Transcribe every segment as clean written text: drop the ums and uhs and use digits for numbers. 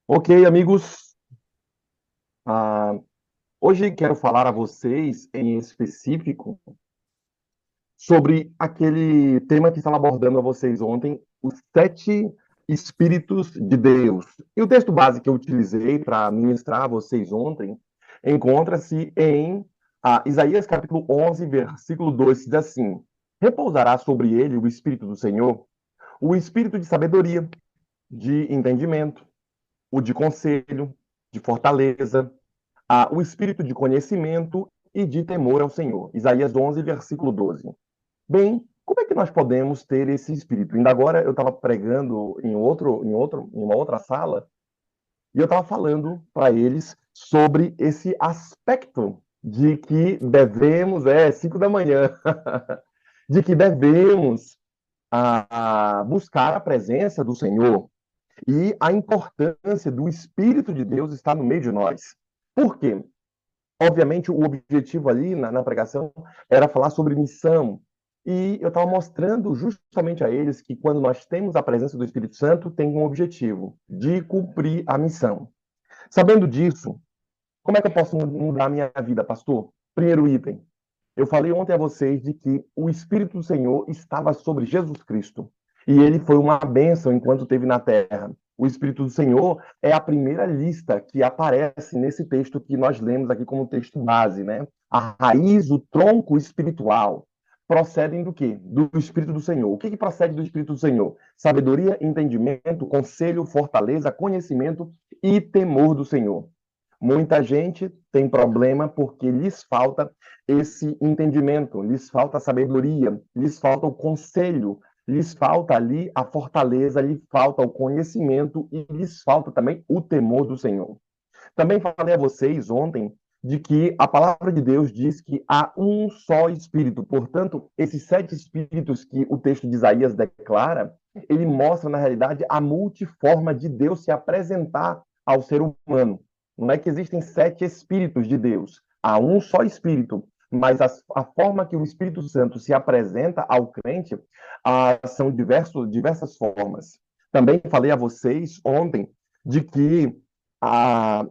Ok, amigos. Ah, Hoje quero falar a vocês em específico sobre aquele tema que estava abordando a vocês ontem, os sete Espíritos de Deus. E o texto base que eu utilizei para ministrar a vocês ontem encontra-se em Isaías capítulo 11, versículo 2, que diz assim: Repousará sobre ele o Espírito do Senhor, o Espírito de sabedoria, de entendimento, o de conselho, de fortaleza, o espírito de conhecimento e de temor ao Senhor. Isaías 11, versículo 12. Bem, como é que nós podemos ter esse espírito? Ainda agora eu estava pregando em uma outra sala e eu estava falando para eles sobre esse aspecto de que devemos, 5 da manhã, de que devemos buscar a presença do Senhor e a importância do Espírito de Deus estar no meio de nós. Por quê? Obviamente, o objetivo ali na pregação era falar sobre missão. E eu estava mostrando justamente a eles que quando nós temos a presença do Espírito Santo, tem um objetivo, de cumprir a missão. Sabendo disso, como é que eu posso mudar a minha vida, pastor? Primeiro item. Eu falei ontem a vocês de que o Espírito do Senhor estava sobre Jesus Cristo. E ele foi uma bênção enquanto esteve na terra. O Espírito do Senhor é a primeira lista que aparece nesse texto que nós lemos aqui como texto base, né? A raiz, o tronco espiritual procedem do quê? Do Espírito do Senhor. O que procede do Espírito do Senhor? Sabedoria, entendimento, conselho, fortaleza, conhecimento e temor do Senhor. Muita gente tem problema porque lhes falta esse entendimento, lhes falta a sabedoria, lhes falta o conselho, lhes falta ali a fortaleza, lhes falta o conhecimento e lhes falta também o temor do Senhor. Também falei a vocês ontem de que a palavra de Deus diz que há um só Espírito. Portanto, esses sete Espíritos que o texto de Isaías declara, ele mostra, na realidade, a multiforma de Deus se apresentar ao ser humano. Não é que existem sete Espíritos de Deus. Há um só Espírito. Mas a forma que o Espírito Santo se apresenta ao crente são diversas formas. Também falei a vocês ontem de que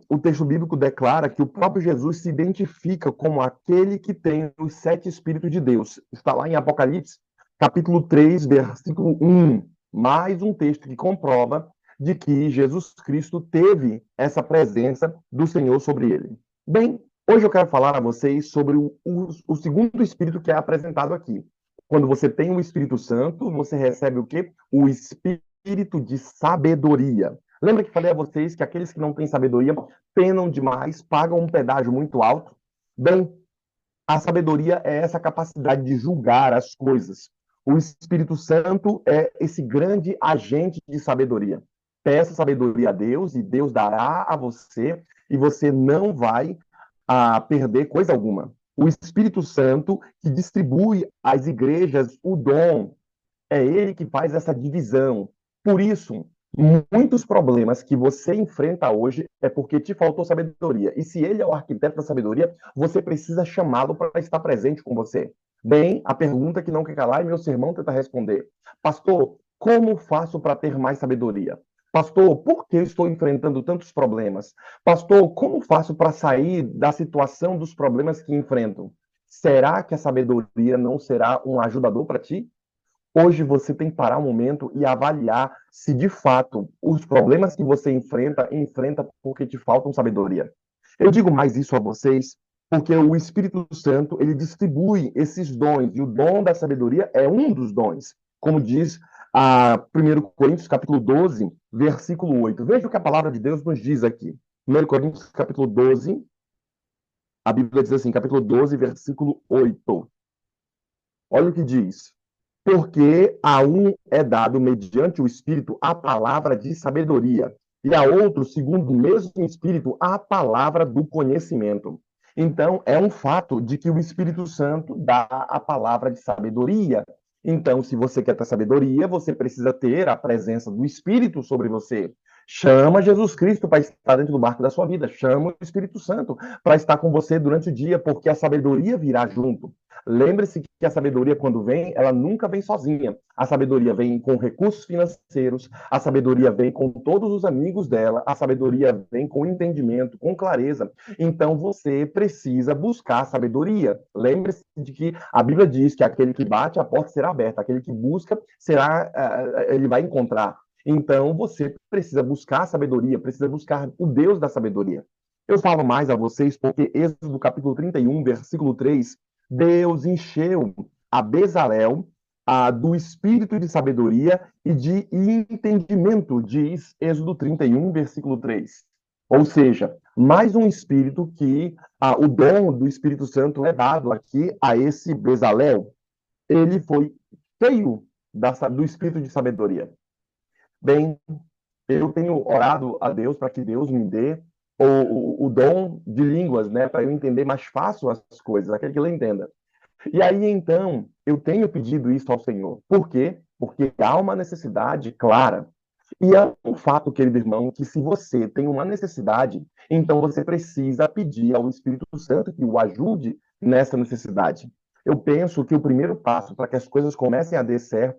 o texto bíblico declara que o próprio Jesus se identifica como aquele que tem os sete Espíritos de Deus. Está lá em Apocalipse, capítulo 3, versículo 1. Mais um texto que comprova de que Jesus Cristo teve essa presença do Senhor sobre ele. Bem, hoje eu quero falar a vocês sobre o segundo Espírito que é apresentado aqui. Quando você tem o Espírito Santo, você recebe o quê? O Espírito de sabedoria. Lembra que falei a vocês que aqueles que não têm sabedoria penam demais, pagam um pedágio muito alto? Bem, a sabedoria é essa capacidade de julgar as coisas. O Espírito Santo é esse grande agente de sabedoria. Peça sabedoria a Deus e Deus dará a você e você não vai perder coisa alguma. O Espírito Santo que distribui às igrejas o dom, é ele que faz essa divisão. Por isso, muitos problemas que você enfrenta hoje é porque te faltou sabedoria. E se ele é o arquiteto da sabedoria, você precisa chamá-lo para estar presente com você. Bem, a pergunta que não quer calar e meu sermão tenta responder. Pastor, como faço para ter mais sabedoria? Pastor, por que estou enfrentando tantos problemas? Pastor, como faço para sair da situação dos problemas que enfrento? Será que a sabedoria não será um ajudador para ti? Hoje você tem que parar um momento e avaliar se de fato os problemas que você enfrenta porque te faltam sabedoria. Eu digo mais isso a vocês porque o Espírito Santo, ele distribui esses dons, e o dom da sabedoria é um dos dons, como diz a 1 Coríntios capítulo 12, versículo 8. Veja o que a palavra de Deus nos diz aqui. 1 Coríntios capítulo 12, a Bíblia diz assim, capítulo 12, versículo 8. Olha o que diz. Porque a um é dado, mediante o Espírito, a palavra de sabedoria, e a outro, segundo o mesmo Espírito, a palavra do conhecimento. Então, é um fato de que o Espírito Santo dá a palavra de sabedoria. Então, se você quer ter sabedoria, você precisa ter a presença do Espírito sobre você. Chama Jesus Cristo para estar dentro do barco da sua vida. Chama o Espírito Santo para estar com você durante o dia, porque a sabedoria virá junto. Lembre-se que a sabedoria, quando vem, ela nunca vem sozinha. A sabedoria vem com recursos financeiros, a sabedoria vem com todos os amigos dela, a sabedoria vem com entendimento, com clareza. Então você precisa buscar sabedoria. Lembre-se de que a Bíblia diz que aquele que bate, a porta será aberta. Aquele que busca, ele vai encontrar. Então você precisa buscar a sabedoria, precisa buscar o Deus da sabedoria. Eu falo mais a vocês porque Êxodo capítulo 31, versículo 3, Deus encheu a Bezalel do espírito de sabedoria e de entendimento, diz Êxodo 31, versículo 3. Ou seja, mais um espírito que o dom do Espírito Santo é dado aqui a esse Bezalel. Ele foi cheio do espírito de sabedoria. Bem, eu tenho orado a Deus para que Deus me dê o dom de línguas, né, para eu entender mais fácil as coisas, aquele que ele entenda. E aí, então, eu tenho pedido isso ao Senhor. Por quê? Porque há uma necessidade clara. E é um fato, querido irmão, que se você tem uma necessidade, então você precisa pedir ao Espírito Santo que o ajude nessa necessidade. Eu penso que o primeiro passo para que as coisas comecem a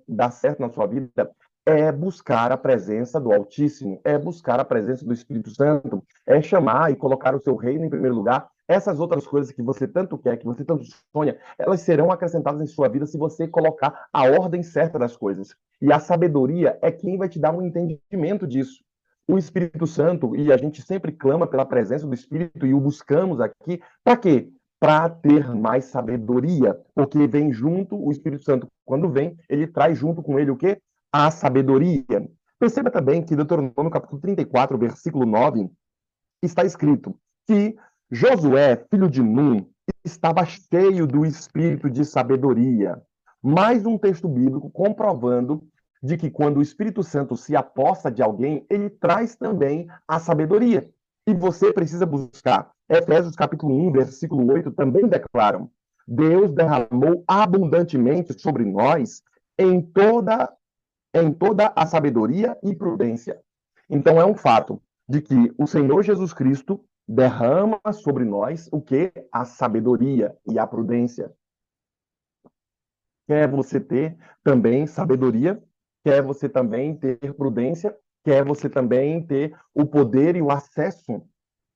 dar certo na sua vida é buscar a presença do Altíssimo, é buscar a presença do Espírito Santo, é chamar e colocar o seu reino em primeiro lugar. Essas outras coisas que você tanto quer, que você tanto sonha, elas serão acrescentadas em sua vida se você colocar a ordem certa das coisas. E a sabedoria é quem vai te dar um entendimento disso. O Espírito Santo, e a gente sempre clama pela presença do Espírito e o buscamos aqui, para quê? Para ter mais sabedoria, porque vem junto, o Espírito Santo, quando vem, ele traz junto com ele o quê? A sabedoria. Perceba também que Deuteronômio capítulo 34, versículo 9, está escrito que Josué, filho de Nun, estava cheio do espírito de sabedoria. Mais um texto bíblico comprovando de que quando o Espírito Santo se aposta de alguém, ele traz também a sabedoria. E você precisa buscar. Efésios capítulo 1, versículo 8 também declaram: Deus derramou abundantemente sobre nós em toda a sabedoria e prudência. Então é um fato de que o Senhor Jesus Cristo derrama sobre nós o que? A sabedoria e a prudência. Quer você ter também sabedoria, quer você também ter prudência, quer você também ter o poder e o acesso,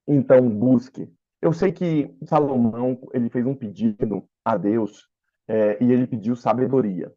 então busque. Eu sei que Salomão, ele fez um pedido a Deus, e ele pediu sabedoria.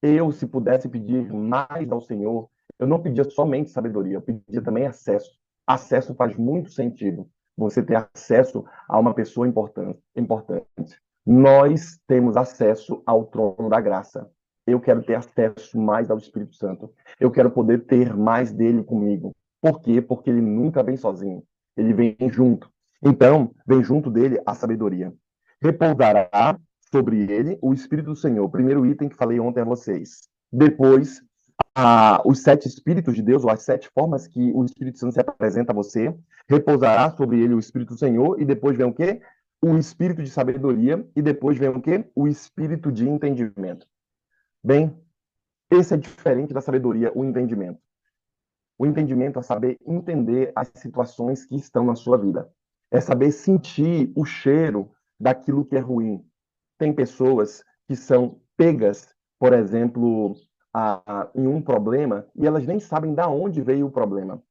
Eu, se pudesse pedir mais ao Senhor, eu não pedia somente sabedoria, eu pedia também acesso. Acesso faz muito sentido. Você ter acesso a uma pessoa importante. Nós temos acesso ao trono da graça. Eu quero ter acesso mais ao Espírito Santo. Eu quero poder ter mais dele comigo. Por quê? Porque ele nunca vem sozinho. Ele vem junto. Então, vem junto dele a sabedoria. Repousará sobre ele o Espírito do Senhor. Primeiro item que falei ontem a vocês. Depois, os 7 Espíritos de Deus, ou as 7 formas que o Espírito Santo se apresenta a você. Repousará sobre ele o Espírito do Senhor. E depois vem o quê? O Espírito de sabedoria. E depois vem o quê? O Espírito de entendimento. Bem, esse é diferente da sabedoria, o entendimento. O entendimento é saber entender as situações que estão na sua vida. É saber sentir o cheiro daquilo que é ruim. Tem pessoas que são pegas, por exemplo, em um problema e elas nem sabem de onde veio o problema.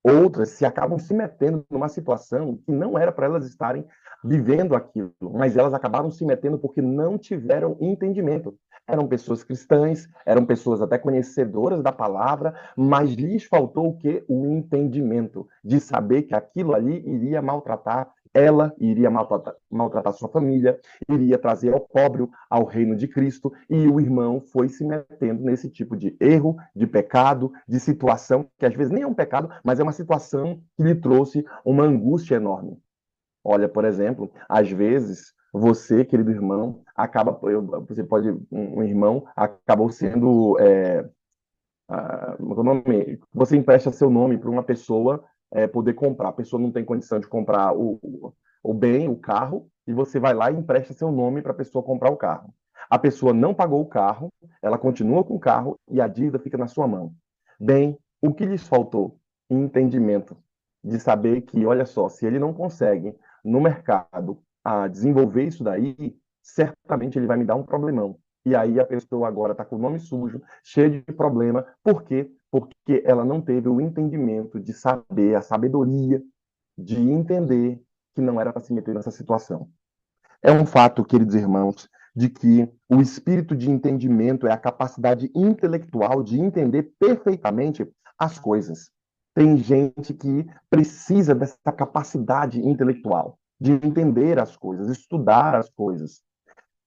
Outras se acabam se metendo numa situação que não era para elas estarem vivendo aquilo, mas elas acabaram se metendo porque não tiveram entendimento. Eram pessoas cristãs, eram pessoas até conhecedoras da palavra, mas lhes faltou o quê? O entendimento de saber que aquilo ali iria maltratar ela, iria maltratar sua família, iria trazer opróbrio ao reino de Cristo, e o irmão foi se metendo nesse tipo de erro, de pecado, de situação, que às vezes nem é um pecado, mas é uma situação que lhe trouxe uma angústia enorme. Olha, por exemplo, às vezes você, querido irmão, você pode, um irmão acabou sendo, você empresta seu nome para uma pessoa poder comprar. A pessoa não tem condição de comprar o bem, o carro, e você vai lá e empresta seu nome para a pessoa comprar o carro. A pessoa não pagou o carro, ela continua com o carro e a dívida fica na sua mão. Bem, o que lhes faltou? entendimento, de saber que, olha só, se ele não consegue no mercado desenvolver isso daí, certamente ele vai me dar um problemão. E aí a pessoa agora está com o nome sujo, cheia de problema. Por quê? Porque ela não teve o entendimento de saber, a sabedoria de entender que não era para se meter nessa situação. É um fato, queridos irmãos, de que o espírito de entendimento é a capacidade intelectual de entender perfeitamente as coisas. Tem gente que precisa dessa capacidade intelectual de entender as coisas, estudar as coisas.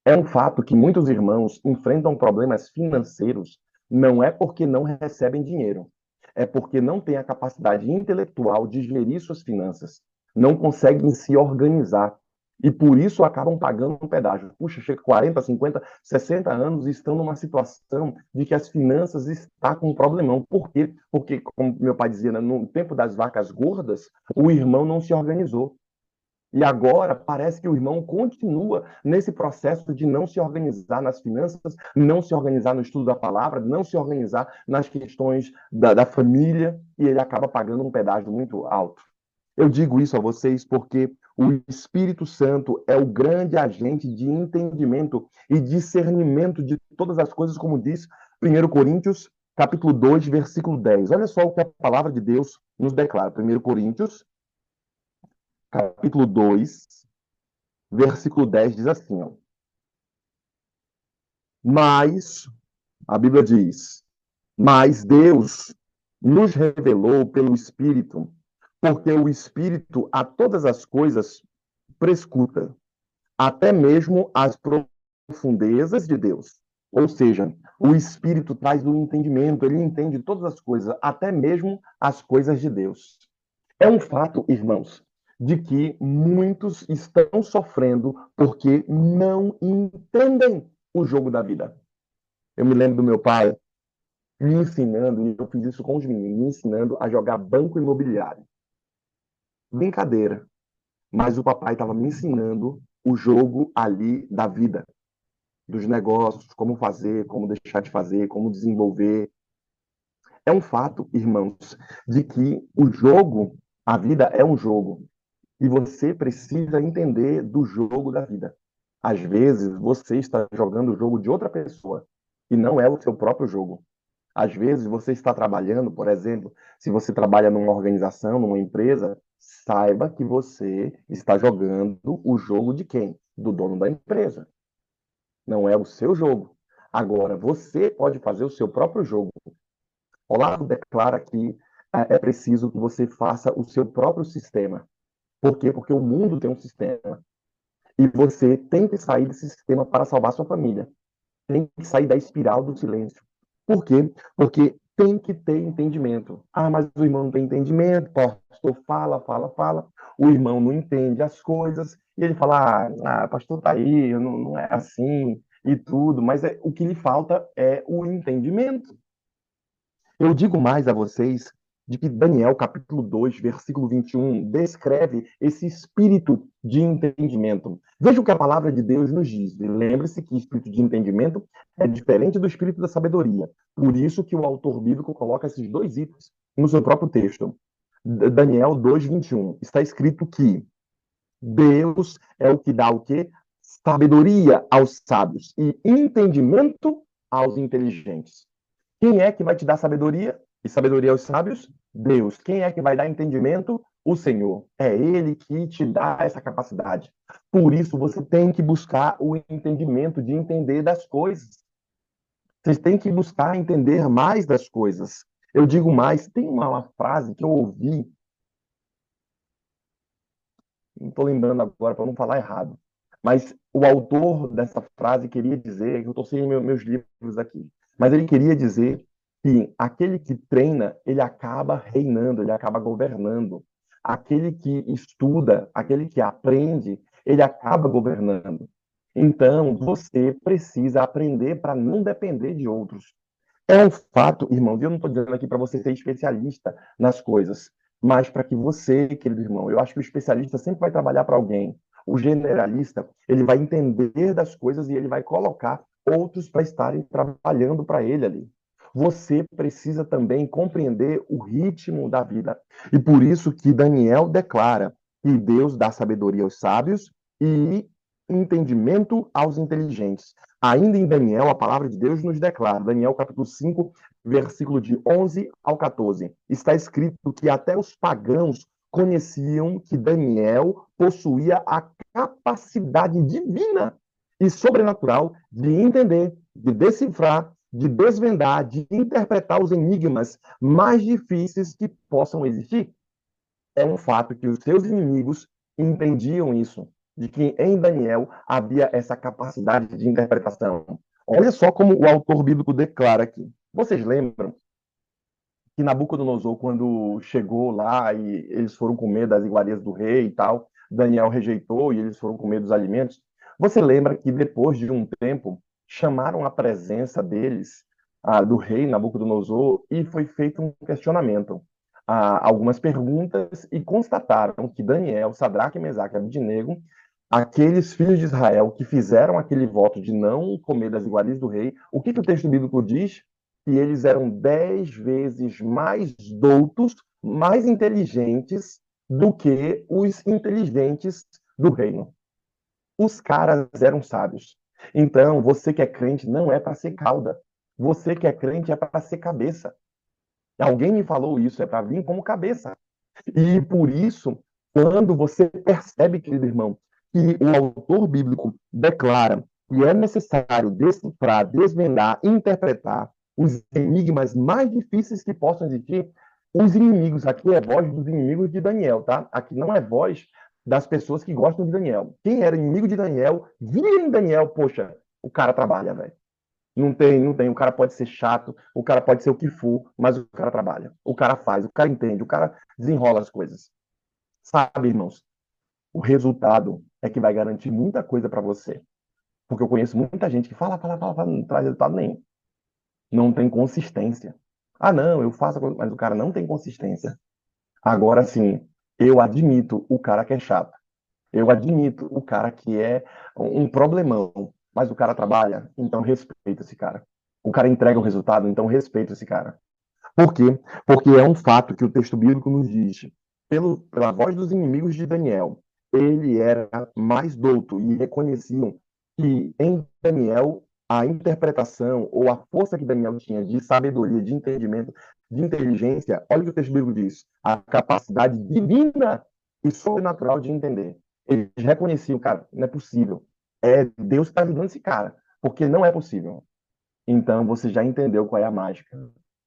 É um fato que muitos irmãos enfrentam problemas financeiros não é porque não recebem dinheiro, é porque não têm a capacidade intelectual de gerir suas finanças, não conseguem se organizar e por isso acabam pagando um pedágio. Puxa, chega 40, 50, 60 anos e estão numa situação de que as finanças estão com um problemão. Por quê? Porque, como meu pai dizia, né, no tempo das vacas gordas, o irmão não se organizou. E agora parece que o irmão continua nesse processo de não se organizar nas finanças, não se organizar no estudo da palavra, não se organizar nas questões da família, e ele acaba pagando um pedágio muito alto. Eu digo isso a vocês porque o Espírito Santo é o grande agente de entendimento e discernimento de todas as coisas, como diz 1 Coríntios, capítulo 2, versículo 10. Olha só o que a palavra de Deus nos declara. 1 Coríntios, capítulo 2, versículo 10 diz assim, ó, mas, a Bíblia diz, mas Deus nos revelou pelo Espírito, porque o Espírito a todas as coisas prescuta, até mesmo as profundezas de Deus. Ou seja, o Espírito traz o entendimento, ele entende todas as coisas, até mesmo as coisas de Deus. É um fato, irmãos, de que muitos estão sofrendo porque não entendem o jogo da vida. Eu me lembro do meu pai me ensinando, e eu fiz isso com os meninos, me ensinando a jogar banco imobiliário. Brincadeira, mas o papai estava me ensinando o jogo ali da vida, dos negócios, como fazer, como deixar de fazer, como desenvolver. É um fato, irmãos, de que o jogo, a vida é um jogo. E você precisa entender do jogo da vida. Às vezes, você está jogando o jogo de outra pessoa e não é o seu próprio jogo. Às vezes, você está trabalhando, por exemplo, se você trabalha numa organização, numa empresa, saiba que você está jogando o jogo de quem? Do dono da empresa. Não é o seu jogo. Agora, você pode fazer o seu próprio jogo. Olavo declara que é preciso que você faça o seu próprio sistema. Por quê? Porque o mundo tem um sistema. E você tem que sair desse sistema para salvar sua família. Tem que sair da espiral do silêncio. Por quê? Porque tem que ter entendimento. Ah, mas o irmão não tem entendimento, o pastor fala, fala, fala. O irmão não entende as coisas. E ele fala, pastor tá aí, não é assim e tudo. Mas o que lhe falta é o entendimento. Eu digo mais a vocês de que Daniel, capítulo 2, versículo 21, descreve esse espírito de entendimento. Veja o que a palavra de Deus nos diz. Lembre-se que o espírito de entendimento é diferente do espírito da sabedoria. Por isso que o autor bíblico coloca esses dois itens no seu próprio texto. Daniel 2, 21. Está escrito que Deus é o que dá o quê? Sabedoria aos sábios e entendimento aos inteligentes. Quem é que vai te dar sabedoria? E sabedoria aos sábios? Deus. Quem é que vai dar entendimento? O Senhor. É Ele que te dá essa capacidade. Por isso, você tem que buscar o entendimento de entender das coisas. Você tem que buscar entender mais das coisas. Eu digo mais, tem uma frase que eu ouvi, não estou lembrando agora para não falar errado, mas o autor dessa frase queria dizer, eu estou sem meus livros aqui, mas ele queria dizer que aquele que treina, ele acaba reinando, ele acaba governando. Aquele que estuda, aquele que aprende, ele acaba governando. Então, você precisa aprender para não depender de outros. É um fato, irmão, eu não estou dizendo aqui para você ser especialista nas coisas, mas para que você, querido irmão, eu acho que o especialista sempre vai trabalhar para alguém. O generalista, ele vai entender das coisas e ele vai colocar outros para estarem trabalhando para ele ali. você precisa também compreender o ritmo da vida. E por isso que Daniel declara que Deus dá sabedoria aos sábios e entendimento aos inteligentes. Ainda em Daniel, a palavra de Deus nos declara, Daniel capítulo 5, versículo de 11 ao 14, está escrito que até os pagãos conheciam que Daniel possuía a capacidade divina e sobrenatural de entender, de decifrar, de desvendar, de interpretar os enigmas mais difíceis que possam existir. É um fato que os seus inimigos entendiam isso, de que em Daniel havia essa capacidade de interpretação. Olha só como o autor bíblico declara aqui. Vocês lembram que Nabucodonosor, quando chegou lá e eles foram comer das iguarias do rei e tal, Daniel rejeitou e eles foram comer dos alimentos? Você lembra que depois de um tempo chamaram a presença deles, do rei Nabucodonosor, e foi feito um questionamento, algumas perguntas, e constataram que Daniel, Sadraque, Mesaque e Abednego, aqueles filhos de Israel que fizeram aquele voto de não comer das iguarias do rei, o que o texto bíblico diz? Que eles eram 10 vezes mais doutos, mais inteligentes do que os inteligentes do reino. Os caras eram sábios. Então, você que é crente não é para ser cauda. Você que é crente é para ser cabeça. Alguém me falou isso, é para vir como cabeça. E por isso, quando você percebe, querido irmão, que o autor bíblico declara que é necessário decifrar, desvendar, interpretar os enigmas mais difíceis que possam existir, os inimigos, aqui é voz dos inimigos de Daniel, tá? Aqui não é voz das pessoas que gostam de Daniel. Quem era inimigo de Daniel, via em Daniel, poxa, o cara trabalha, velho. Não tem. O cara pode ser chato, o cara pode ser o que for, mas o cara trabalha. O cara faz, o cara entende, o cara desenrola as coisas. Sabe, irmãos? O resultado é que vai garantir muita coisa para você. Porque eu conheço muita gente que fala, não traz resultado nenhum. Não tem consistência. Ah, não, eu faço, mas o cara não tem consistência. Agora sim, eu admito o cara que é chato. Eu admito o cara que é um problemão, mas o cara trabalha, então respeita esse cara. O cara entrega o resultado, então respeita esse cara. Por quê? Porque é um fato que o texto bíblico nos diz. Pela voz dos inimigos de Daniel, ele era mais douto e reconheciam que em Daniel a interpretação ou a força que Daniel tinha de sabedoria, de entendimento, de inteligência, olha o que o texto bíblico diz, a capacidade divina e sobrenatural de entender. Eles reconheciam, cara, não é possível. É Deus que está ajudando esse cara, porque não é possível. Então você já entendeu qual é a mágica.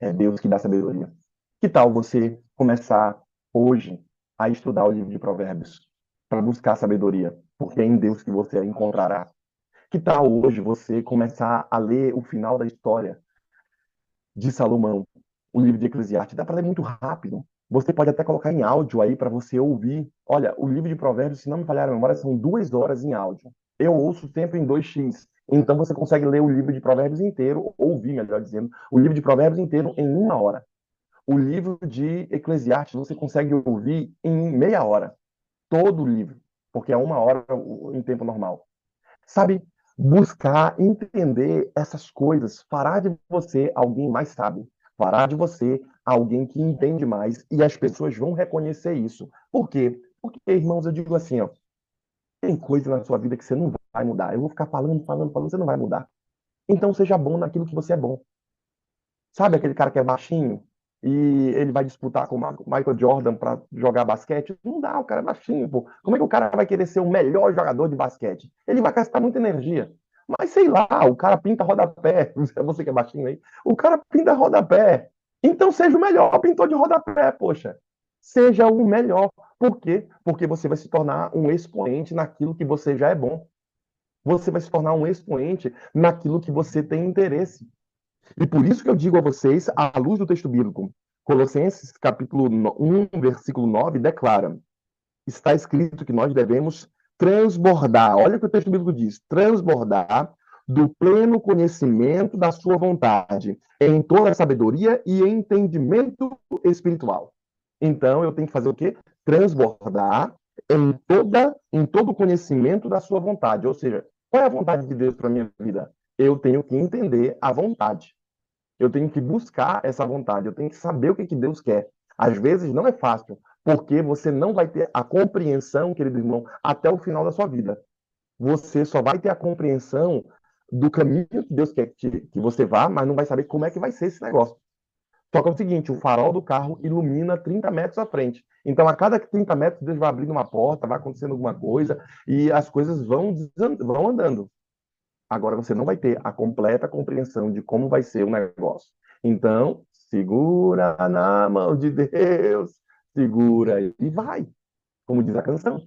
É Deus que dá sabedoria. Que tal você começar hoje a estudar o livro de Provérbios para buscar sabedoria? Porque é em Deus que você a encontrará. Que tal hoje você começar a ler o final da história de Salomão, o livro de Eclesiastes? Dá para ler muito rápido. Você pode até colocar em áudio aí para você ouvir. Olha, o livro de Provérbios, se não me falhar a memória, são 2 horas em áudio. Eu ouço sempre em 2x. Então você consegue ler o livro de Provérbios inteiro, ouvir, melhor dizendo, o livro de Provérbios inteiro em 1 hora. O livro de Eclesiastes você consegue ouvir em meia hora. Todo o livro. Porque é 1 hora em tempo normal. Sabe, buscar entender essas coisas fará de você alguém mais sábio, fará de você alguém que entende mais e as pessoas vão reconhecer isso. Por quê? Porque, irmãos, eu digo assim, ó, tem coisa na sua vida que você não vai mudar. Eu vou ficar falando, você não vai mudar. Então seja bom naquilo que você é bom. Sabe aquele cara que é baixinho e ele vai disputar com o Michael Jordan para jogar basquete? Não dá, o cara é baixinho, pô. Como é que o cara vai querer ser o melhor jogador de basquete? Ele vai gastar muita energia. Mas sei lá, o cara pinta rodapé. Você que é baixinho aí, o cara pinta rodapé. Então seja o melhor pintor de rodapé, poxa. Seja o melhor. Por quê? Porque você vai se tornar um expoente naquilo que você já é bom. Você vai se tornar um expoente naquilo que você tem interesse. E por isso que eu digo a vocês, à luz do texto bíblico, Colossenses capítulo 1, versículo 9, declara, está escrito que nós devemos transbordar, olha o que o texto bíblico diz, transbordar do pleno conhecimento da sua vontade, em toda a sabedoria e entendimento espiritual. Então, eu tenho que fazer o quê? Transbordar em todo o conhecimento da sua vontade. Ou seja, qual é a vontade de Deus para a minha vida? Eu tenho que entender a vontade. Eu tenho que buscar essa vontade, eu tenho que saber o que Deus quer. Às vezes não é fácil, porque você não vai ter a compreensão, querido irmão, até o final da sua vida. Você só vai ter a compreensão do caminho que Deus quer que você vá, mas não vai saber como é que vai ser esse negócio. Só que é o seguinte, o farol do carro ilumina 30 metros à frente. Então, a cada 30 metros, Deus vai abrindo uma porta, vai acontecendo alguma coisa, e as coisas vão andando. Agora, você não vai ter a completa compreensão de como vai ser o negócio. Então, segura na mão de Deus, segura e vai, como diz a canção.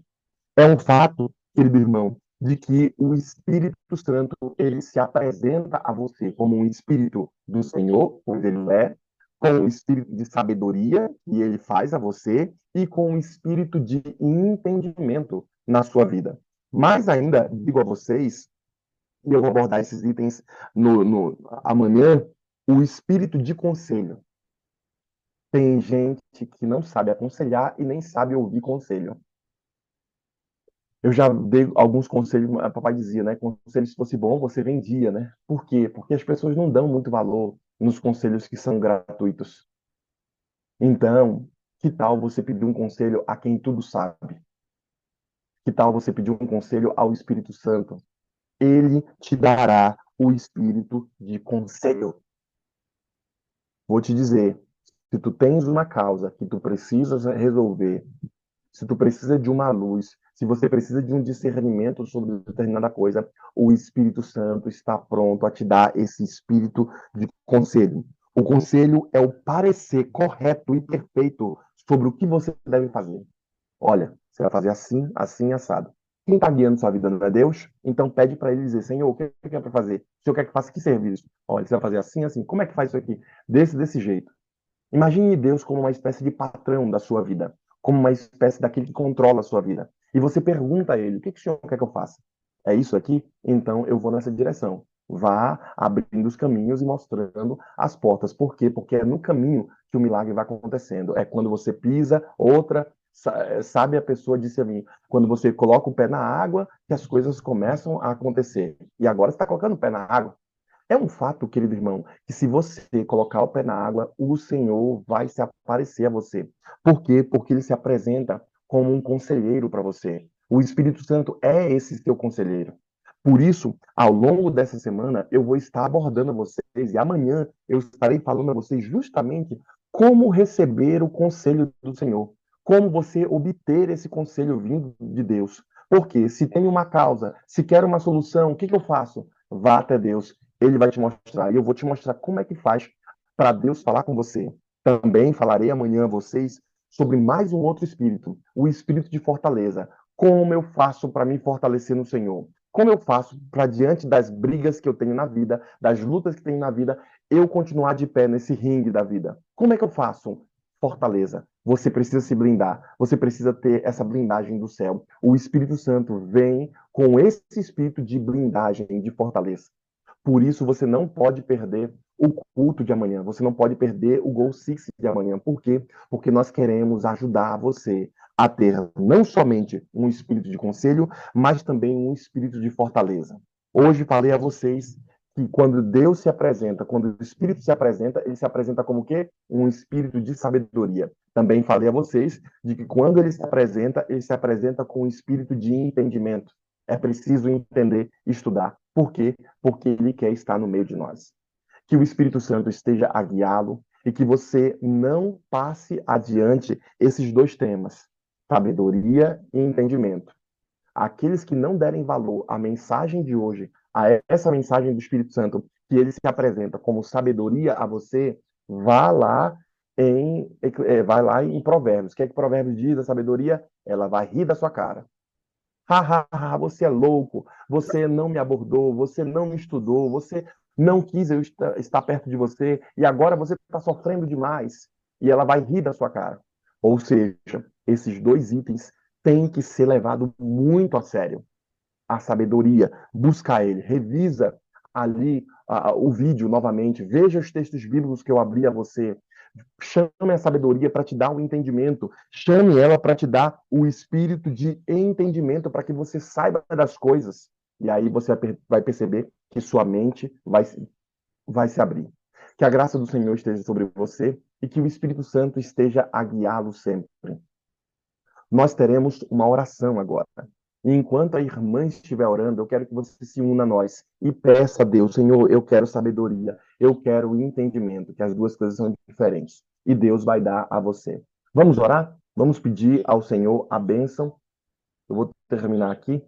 É um fato, querido irmão, de que o Espírito Santo, ele se apresenta a você como um Espírito do Senhor, pois ele é, com o Espírito de sabedoria que ele faz a você e com o Espírito de entendimento na sua vida. Mais ainda, digo a vocês, e eu vou abordar esses itens amanhã, o Espírito de conselho. Tem gente que não sabe aconselhar e nem sabe ouvir conselho. Eu já dei alguns conselhos, papai dizia, né? Conselho, se fosse bom, você vendia, né? Por quê? Porque as pessoas não dão muito valor nos conselhos que são gratuitos. Então, que tal você pedir um conselho a quem tudo sabe? Que tal você pedir um conselho ao Espírito Santo? Ele te dará o espírito de conselho. Vou te dizer, se tu tens uma causa que tu precisas resolver, se tu precisa de uma luz, se você precisa de um discernimento sobre determinada coisa, o Espírito Santo está pronto a te dar esse espírito de conselho. O conselho é o parecer correto e perfeito sobre o que você deve fazer. Olha, você vai fazer assim, assim, assado. Quem está guiando sua vida não é Deus? Então pede para ele dizer, Senhor, o que é para fazer? O Senhor quer que faça que serviço? Olha, você vai fazer assim, assim. Como é que faz isso aqui? Desse jeito. Imagine Deus como uma espécie de patrão da sua vida, como uma espécie daquele que controla a sua vida. E você pergunta a ele: o que o senhor quer que eu faça? É isso aqui? Então eu vou nessa direção. Vá abrindo os caminhos e mostrando as portas. Por quê? Porque é no caminho que o milagre vai acontecendo. É quando você pisa, outra. Sabe, a pessoa disse a mim, quando você coloca o pé na água, que as coisas começam a acontecer. E agora você está colocando o pé na água. É um fato, querido irmão, que se você colocar o pé na água, o Senhor vai se aparecer a você. Por quê? Porque ele se apresenta como um conselheiro para você. O Espírito Santo é esse seu conselheiro. Por isso, ao longo dessa semana, eu vou estar abordando vocês e amanhã eu estarei falando a vocês justamente como receber o conselho do Senhor, como você obter esse conselho vindo de Deus. Porque se tem uma causa, se quer uma solução, o que eu faço? Vá até Deus, ele vai te mostrar. E eu vou te mostrar como é que faz para Deus falar com você. Também falarei amanhã a vocês sobre mais um outro espírito, o espírito de fortaleza. Como eu faço para me fortalecer no Senhor? Como eu faço para, diante das brigas que eu tenho na vida, das lutas que tenho na vida, eu continuar de pé nesse ringue da vida? Como é que eu faço? Fortaleza. Você precisa se blindar. Você precisa ter essa blindagem do céu. O Espírito Santo vem com esse espírito de blindagem, de fortaleza. Por isso, você não pode perder o culto de amanhã. Você não pode perder o Gol Six de amanhã. Por quê? Porque nós queremos ajudar você a ter não somente um espírito de conselho, mas também um espírito de fortaleza. Hoje falei a vocês que quando Deus se apresenta, quando o Espírito se apresenta, ele se apresenta como o quê? Um espírito de sabedoria. Também falei a vocês de que quando ele se apresenta com um espírito de entendimento. É preciso entender, estudar. Por quê? Porque ele quer estar no meio de nós. Que o Espírito Santo esteja a guiá-lo e que você não passe adiante esses dois temas, sabedoria e entendimento. Aqueles que não derem valor à mensagem de hoje, a essa mensagem do Espírito Santo, que ele se apresenta como sabedoria a você, vá lá vai lá em Provérbios. O que é que Provérbios diz? A sabedoria, ela vai rir da sua cara. Você é louco, você não me abordou, você não me estudou, você não quis eu estar perto de você e agora você está sofrendo demais. E ela vai rir da sua cara. Ou seja, esses dois itens têm que ser levados muito a sério. A sabedoria, busca ele, revisa ali o vídeo novamente, veja os textos bíblicos que eu abri a você, chame a sabedoria para te dar o entendimento. Chame ela para te dar o espírito de entendimento, para que você saiba das coisas. E aí você vai perceber que sua mente vai se abrir. Que a graça do Senhor esteja sobre você e que o Espírito Santo esteja a guiá-lo sempre. Nós teremos uma oração agora. E enquanto a irmã estiver orando, eu quero que você se una a nós e peça a Deus, Senhor, eu quero sabedoria, eu quero entendimento, que as duas coisas são diferentes. E Deus vai dar a você. Vamos orar? Vamos pedir ao Senhor a bênção. Eu vou terminar aqui.